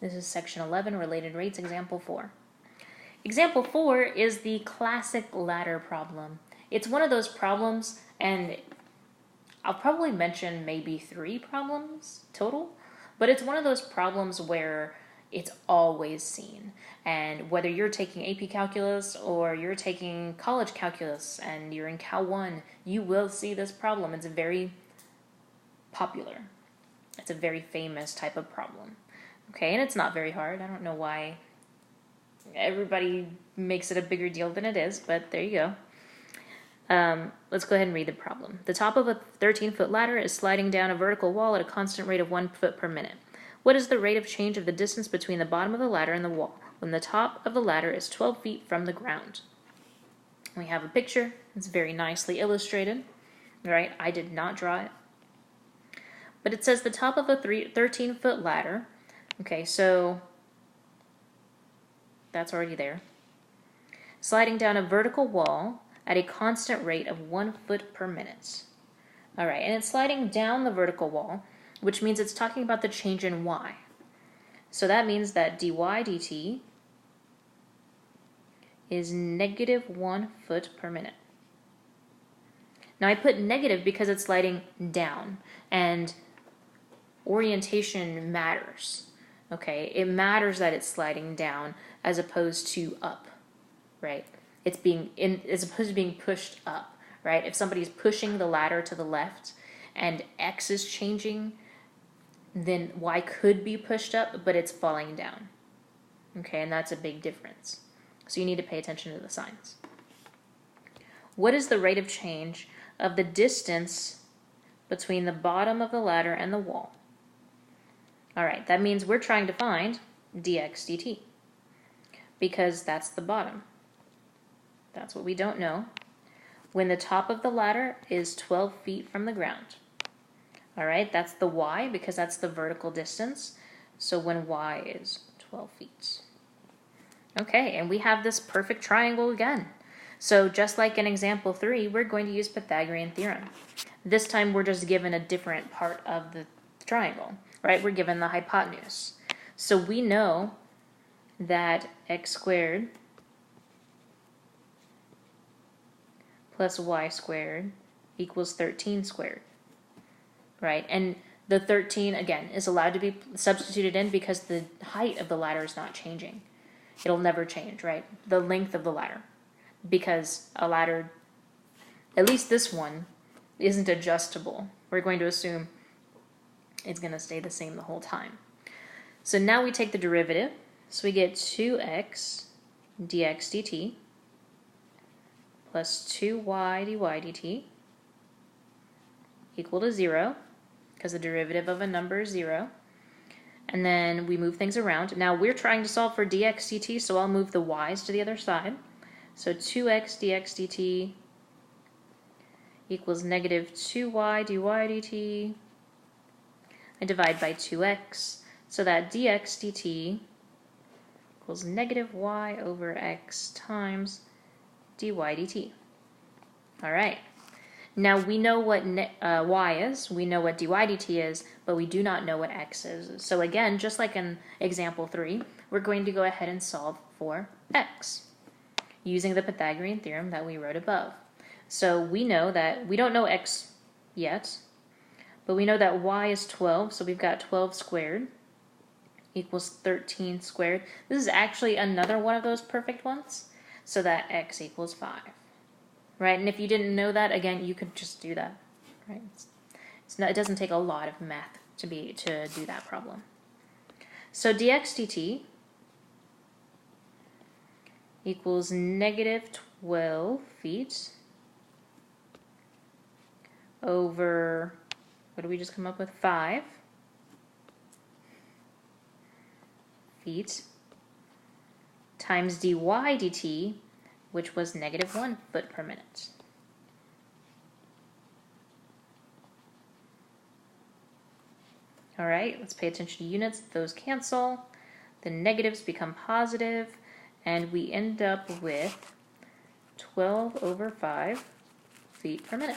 This is section 11, related rates, example 4. Example 4 is the classic ladder problem. It's one of those problems, and I'll probably mention maybe 3 problems total, but it's one of those problems where it's always seen. And whether you're taking AP Calculus or you're taking college calculus and you're in Cal 1, you will see this problem. It's very popular. It's a very famous type of problem. Okay, and it's not very hard. I don't know why everybody makes it a bigger deal than it is, but there you go. Let's go ahead and read the problem. The top of a 13-foot ladder is sliding down a vertical wall at a constant rate of 1 foot per minute. What is the rate of change of the distance between the bottom of the ladder and the wall when the top of the ladder is 12 feet from the ground? We have a picture. It's very nicely illustrated. Right? I did not draw it. But it says the top of a 13-foot ladder. Okay, so that's already there. Sliding down a vertical wall at a constant rate of 1 foot per minute. All right, and it's sliding down the vertical wall, which means it's talking about the change in y. So that means that dy dt is negative 1 foot per minute. Now I put negative because it's sliding down, and orientation matters. Okay, it matters that it's sliding down as opposed to up, right? It's as opposed to being pushed up, right? If somebody's pushing the ladder to the left and x is changing, then y could be pushed up, but it's falling down. Okay, and that's a big difference. So you need to pay attention to the signs. What is the rate of change of the distance between the bottom of the ladder and the wall? All right, that means we're trying to find dx dt because that's the bottom. That's what we don't know. When the top of the ladder is 12 feet from the ground. All right, that's the y because that's the vertical distance. So when y is 12 feet. Okay, and we have this perfect triangle again. So just like in example 3, we're going to use Pythagorean Theorem. This time we're just given a different part of the triangle, right? We're given the hypotenuse. So we know that x squared plus y squared equals 13 squared, right? And the 13, again, is allowed to be substituted in because the height of the ladder is not changing. It'll never change, right? The length of the ladder. Because a ladder, at least this one, isn't adjustable. We're going to assume it's going to stay the same the whole time. So now we take the derivative. So we get 2x dx dt plus 2y dy dt equal to 0, because the derivative of a number is 0. And then we move things around. Now we're trying to solve for dx dt, so I'll move the y's to the other side. So 2x dx dt equals negative 2y dy dt. I divide by 2x, so that dx dt equals negative y over x times dy dt. All right. Now we know what y is, we know what dy dt is, but we do not know what x is. So again, just like in example 3, we're going to go ahead and solve for x using the Pythagorean theorem that we wrote above. So we know that we don't know x yet, but we know that y is 12, so we've got 12 squared equals 13 squared. This is actually another one of those perfect ones, so that x equals 5. Right, and if you didn't know that, again, you could just do that. Right, it doesn't take a lot of math to do that problem. So dx dt equals negative 12 feet over, what did we just come up with? 5 feet times dy dt, which was negative 1 foot per minute. All right, let's pay attention to units. Those cancel. The negatives become positive, and we end up with 12 over 5 feet per minute.